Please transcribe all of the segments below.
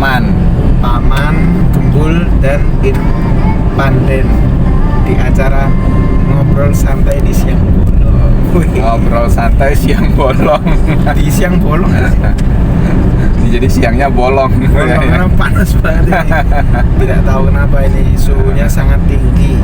Paman, Gembul, dan Irpanden di acara ngobrol santai di siang bolong. Ngobrol santai siang bolong. Di siang bolong nggak sih? Jadi siangnya bolong. Karena panas banget ini. Tidak tahu kenapa ini suhunya sangat tinggi.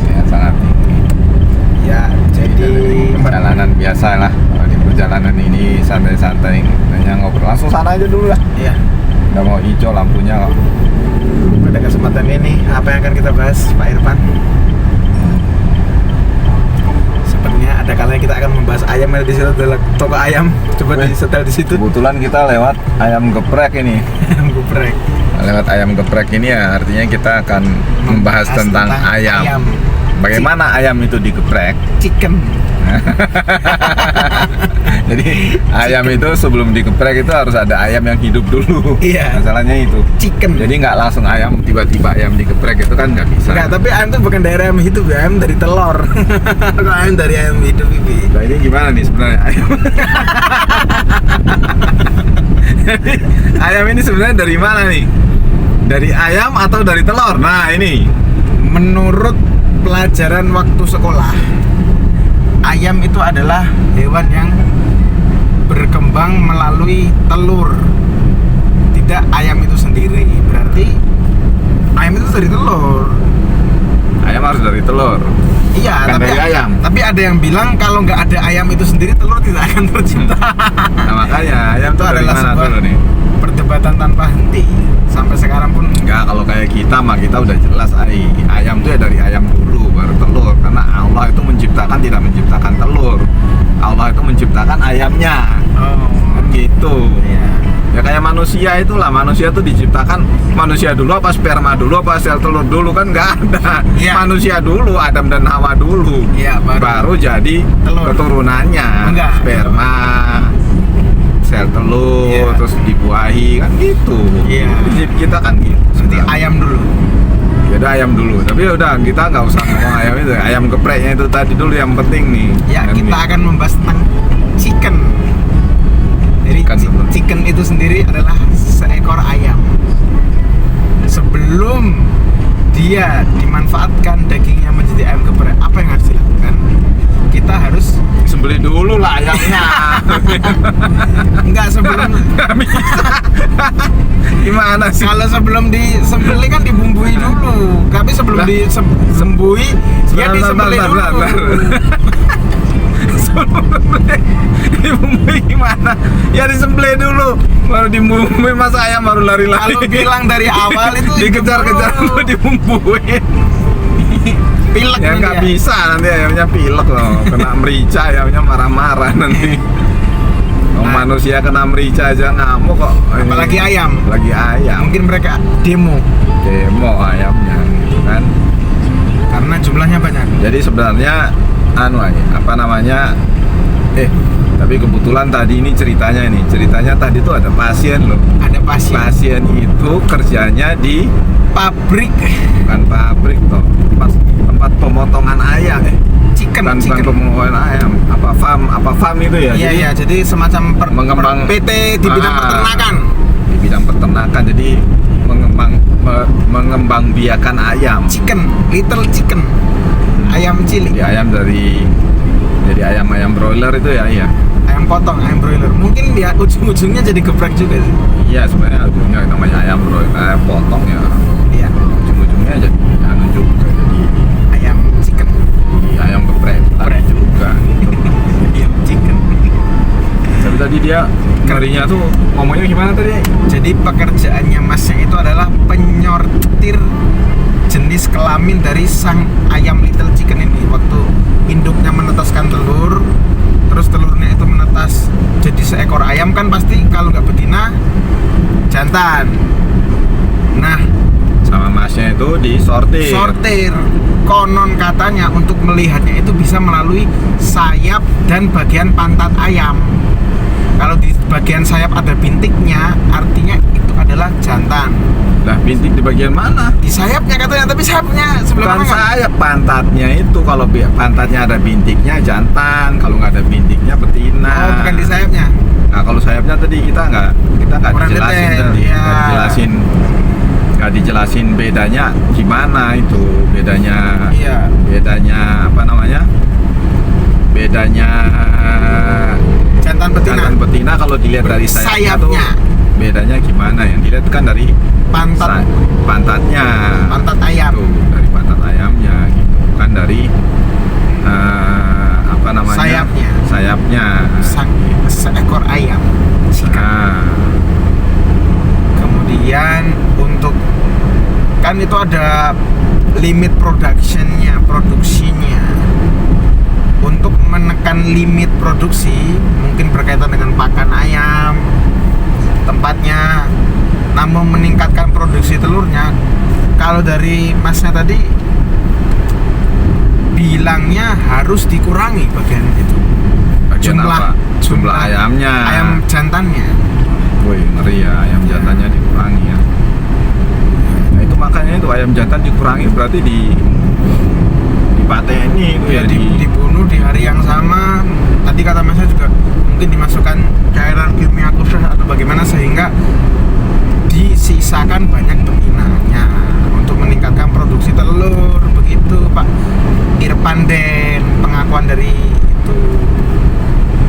Ya, sangat tinggi. Ya, jadi Perjalanan biasa lah. Kalau di perjalanan ini santai-santai, hanya ngobrol langsung sana aja dulu lah. ya Udah mau hijau lampunya kok. pada kesempatan ini apa yang akan kita bahas, Pak Irfan? Sepertinya ada kalanya kita akan membahas ayam. Ada di situ adalah toko ayam. Coba disetel di situ. Kebetulan kita lewat ayam geprek ini. Ayam geprek. Lewat ayam geprek ini ya artinya kita akan membahas tentang ayam. Bagaimana ayam itu digeprek? Chicken. Jadi ayam itu sebelum digeprek itu harus ada ayam yang hidup dulu. Iya. Masalahnya itu. Chicken. Jadi nggak langsung ayam tiba-tiba ayam digeprek itu kan nggak bisa. Enggak, tapi ayam itu bukan dari ayam hidup ya, ayam dari telur. Kalau ayam dari ayam hidup ini. Nah ini gimana nih sebenarnya ayam? Jadi, ayam ini sebenarnya dari mana nih? Dari ayam atau dari telur? Nah ini. Menurut pelajaran waktu sekolah, ayam itu adalah hewan yang berkembang melalui telur. Tidak ayam itu sendiri. Berarti ayam itu dari telur. Ayam harus dari telur. Iya, Bukan tapi dari ayam. Tapi ada yang bilang kalau nggak ada ayam itu sendiri, telur tidak akan tercipta. Nah makanya ayam itu dari adalah mana sebuah dulu nih? perdebatan tanpa henti. Sampai sekarang pun Enggak, kalau kayak kita mah kita udah jelas ayam itu ya dari ayam dulu baru telur, karena Allah itu menciptakan tidak menciptakan telur. Allah itu menciptakan ayamnya. Kan gitu. Iya. Ya kayak manusia itulah, manusia tuh diciptakan manusia dulu apa sperma dulu apa sel telur dulu kan nggak ada. Iya. Manusia dulu, Adam dan Hawa dulu. Iya, baru jadi telur. keturunannya. Enggak. Sperma, sel telur, Iya. terus dibuahi kan gitu. Iya. Prinsip kita kan gitu. Berarti ayam dulu. Ya udah ayam dulu. Tapi udah kita nggak usah ngomong ayam itu. Ayam gepreknya itu tadi dulu yang penting nih. Ya, Kan kita nih. akan membahas tentang chicken. Jadi chicken itu sendiri adalah seekor ayam. Sebelum dia dimanfaatkan dagingnya menjadi ayam geprek, apa yang harus dilakukan? Kita harus Sembeli dulu lah ayamnya. enggak sebelum Nggak bisa. Gimana sih? kalau sebelum disembeli kan dibumbui dulu. Tapi sebelum Lah. disembui dia Bentar, disembeli bentar, dulu. bentar, Dibumbui gimana? Ya disembelih dulu, baru dibumbui. Masa ayam baru lari-lari? Kalau bilang dari awal itu dikejar-kejar dulu. lu dibumbuin. Pilek Ya nih nggak dia. bisa, nanti ayamnya pilek loh, kena merica ayamnya marah-marah nanti. Manusia kena merica aja ngamuk kok. Apalagi ayam. Lagi ayam. Mungkin mereka demo Demo ayamnya gitu kan. karena jumlahnya banyak. Jadi sebenarnya tapi kebetulan tadi ini ceritanya tadi tuh ada pasien loh. Ada pasien Pasien itu kerjanya di pabrik bukan pabrik toh, tempat pemotongan ayam chicken. bukan pemotongan ayam, apa farm itu ya. Iya Jadi iya, jadi semacam mengembang- PT di bidang peternakan. Di bidang peternakan, jadi mengembang biakan ayam. Chicken, little chicken. Ayam cilik. Jadi ayam jadi ayam broiler itu ya, iya. Ayam potong, ayam broiler. Mungkin dia ujung-ujungnya jadi geprek juga sih. Iya sebenarnya ujungnya namanya ayam broiler, ayam potong ya. Iya, Ujung-ujungnya jadi anu juga, jadi ayam chicken. ayam geprek tadi juga. Ayam chicken. Tapi tadi dia ngerinya tuh ngomongnya gimana tadi? Jadi pekerjaannya masnya itu adalah penyortir jenis kelamin dari sang ayam little chicken ini. Waktu induknya menetaskan telur, terus telurnya itu menetas jadi seekor ayam, kan pasti kalau nggak betina jantan. Nah, Sama masnya itu disortir. sortir. Konon katanya untuk melihatnya itu bisa melalui sayap dan bagian pantat ayam. Kalau di bagian sayap ada bintiknya, artinya itu adalah jantan. Lah bintik di bagian mana? Di sayapnya katanya, tapi sayapnya sebelah Bukan mana? sayap, pantatnya itu. Kalau pantatnya ada bintiknya jantan, kalau nggak ada bintiknya betina. Oh, bukan di sayapnya. Nah kalau sayapnya tadi kita nggak Kurang dijelasin detail, tadi, ya. nggak dijelasin bedanya gimana itu, bedanya Iya. bedanya apa namanya, bedanya Jantan betina. jantan betina kalau dilihat dari sayapnya tuh Sayapnya. bedanya gimana, yang dilihat kan dari Pantat. pantatnya, Pantat ayam. tuh dari pantat ayamnya gitu, bukan dari apa namanya, sayapnya Seekor ayam. nah, Kemudian untuk kan itu ada limit produksinya. Untuk menekan limit produksi mungkin berkaitan dengan pakan ayam, tempatnya, namun meningkatkan produksi telurnya. Kalau dari masnya tadi bilangnya harus dikurangi bagian itu, bagian apa? Jumlah ayamnya, ayam jantannya. woi ngeri ya, ayam jantannya dikurangi ya. Nah itu makanya itu ayam jantan dikurangi berarti dipateni itu ya, Dibunuh di hari yang sama. Tadi kata masnya juga mungkin dimasukkan cairan kimia khusus atau bagaimana sehingga disisakan banyak betinanya untuk meningkatkan produksi telur. Begitu Pak Irpanden, pengakuan dari itu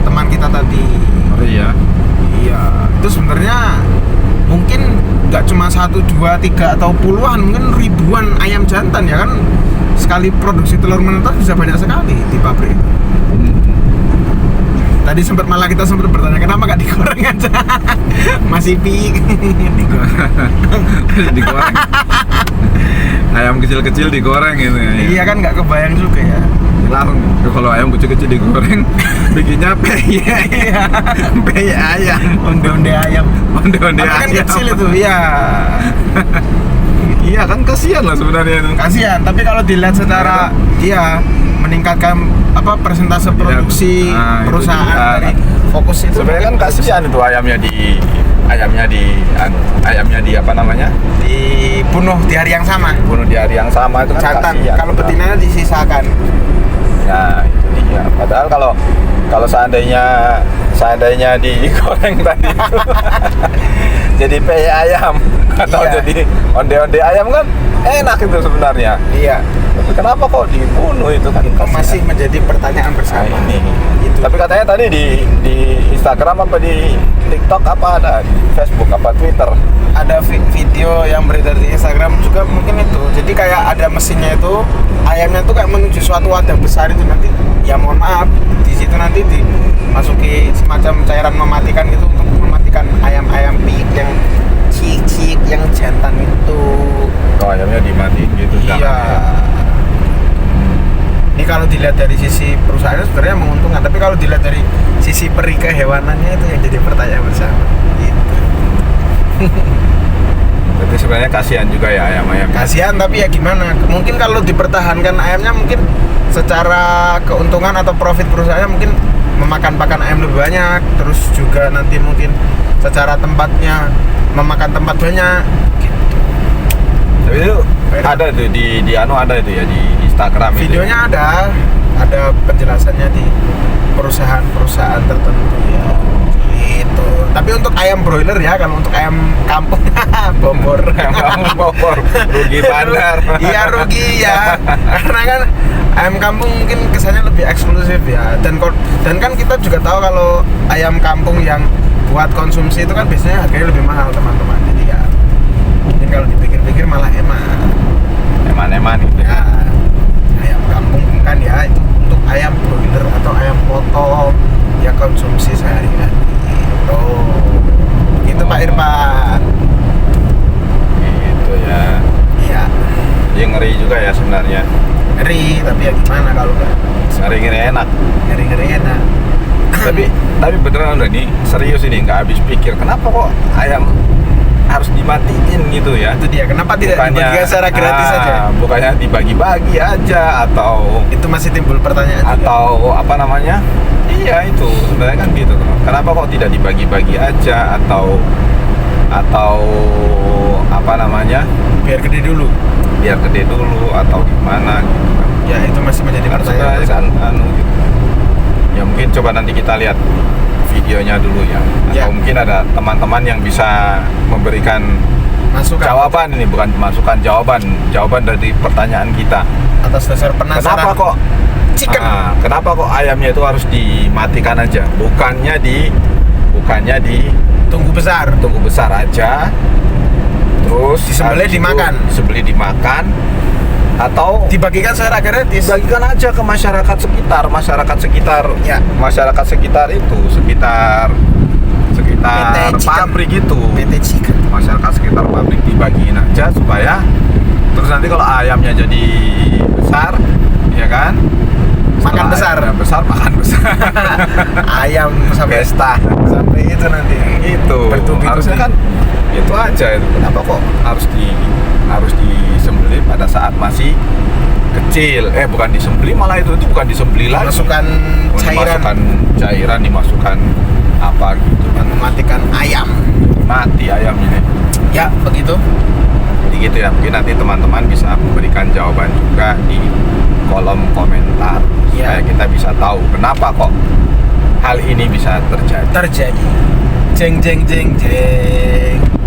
teman kita tadi. ngeri ya. Iya, itu sebenarnya mungkin nggak cuma 1, 2, 3 atau puluhan, mungkin ribuan ayam jantan ya kan. Sekali produksi telur menetas bisa banyak sekali di pabrik. Tadi kita sempat bertanya kenapa nggak digoreng aja. Masih pik. Digoreng. Ayam kecil-kecil digoreng gitu ya. Iya kan nggak kebayang juga ya. Langsung kalau ayam kecil-kecil digoreng bikinnya peye. Peye ayam, Onde-onde ayam. onde-onde Tapi kan ayam. kecil itu, iya. Iya kan kasihan lah sebenarnya itu. Kasihan, tapi kalau dilihat secara meningkatkan persentase produksi Nah, itu perusahaan juga. dari fokus itu. Sebenarnya kan kasihan itu ayamnya di apa namanya, dibunuh di hari yang sama. bunuh di hari yang sama itu kan Jantan, kasihan. kalau betinanya disisakan. Nah itu dia. Padahal kalau seandainya digoreng tadi itu jadi peye ayam atau Iya. jadi onde-onde ayam kan enak itu sebenarnya. Iya, Tapi kenapa kok dibunuh itu kan? itu kasihan. masih menjadi pertanyaan Nah, bersama. ini. Itu. Tapi katanya tadi di Instagram apa di TikTok apa ada, di Facebook apa Twitter. Ada video yang beredar di Instagram juga mungkin itu. Jadi kayak ada mesinnya itu, ayamnya tuh kayak menuju suatu wadah besar itu nanti. Ya mohon maaf, di situ nanti dimasuki semacam cairan mematikan gitu untuk mematikan ayam-ayam pik yang cik yang jantan itu. Oh, ayamnya dimatiin gitu. Iya. Ini kalau dilihat dari sisi perusahaannya sebenarnya menguntungkan, tapi kalau dilihat dari sisi peri kehewanannya itu yang jadi pertanyaan bersama. Gitu. Berarti sebenarnya kasihan juga ya ayam-ayam. Kasihan tapi ya gimana? Mungkin kalau dipertahankan ayamnya mungkin secara keuntungan atau profit perusahaannya mungkin memakan pakan ayam lebih banyak, terus juga nanti mungkin secara tempatnya memakan tempat banyak. Gitu. Tapi itu ada tuh di ada itu ya di Instagram itu. Videonya ada penjelasannya di perusahaan-perusahaan tertentu ya. Gitu. Tapi untuk ayam broiler ya, kalau untuk ayam kampung bobor. Ayam bobor, rugi bandar. Iya rugi ya. Karena kan ayam kampung mungkin kesannya lebih eksklusif ya. Dan kan kita juga tahu kalau ayam kampung yang buat konsumsi itu kan biasanya harganya lebih mahal teman-teman. Jadi ya mungkin kalau dipikir-pikir malah Eman-eman gitu ya. ya ayam kampung kan ya itu untuk ayam broiler atau ayam potong ya konsumsi sehari-hari gitu. Gitu Pak Irfan. Gitu ya. Iya, Dia ngeri juga ya sebenarnya. ngeri tapi ya gimana kalau nggak Ngeri-ngeri enak. ngeri-ngeri enak. tapi beneran udah nih serius ini, nggak habis pikir kenapa kok ayam harus dimatiin gitu ya. Itu dia, kenapa tidak dibagikan secara gratis saja? Bukannya dibagi-bagi aja atau Itu masih timbul pertanyaan juga. atau apa namanya, iya itu sebenarnya kan gitu. Kenapa kok tidak dibagi-bagi aja atau apa namanya, biar gede dulu. biar gede dulu atau gimana gitu kan. Ya itu masih menjadi Kan pertanyaan. sebenarnya kan gitu. Ya mungkin coba nanti kita lihat videonya dulu ya. Ya. Atau mungkin ada teman-teman yang bisa memberikan Masukan jawaban, ini bukan masukan, jawaban dari pertanyaan kita. atas dasar penasaran. Kenapa kok chicken? kenapa kok ayamnya itu harus dimatikan aja? Bukannya Tunggu besar. tunggu besar aja. Terus Disembelih, habis itu dimakan. disembelih, dimakan, atau Dibagikan secara gratis. bagikan aja ke masyarakat sekitar Ya. masyarakat sekitar PT Chicken. pabrik itu, PT Chicken. masyarakat sekitar pabrik dibagiin aja supaya terus nanti kalau ayamnya jadi besar, ya kan, Makan setelah besar. ayamnya besar makan besar. Ayam sampai Pesta sampai itu nanti. gitu. Bertubi-tubi. Harusnya kan itu aja itu. Kenapa kok harus disembelih pada saat masih kecil? Bukan disembelih, malah itu bukan disembelih lagi. Masukkan Dimasukkan cairan, dimasukkan apa gitu kan, mematikan ayam. mati ayamnya. Ya, begitu. Jadi gitu ya, mungkin nanti teman-teman bisa memberikan jawaban juga di kolom komentar Ya. supaya kita bisa tahu kenapa kok hal ini bisa terjadi. Terjadi. Jeng jeng jeng jeng.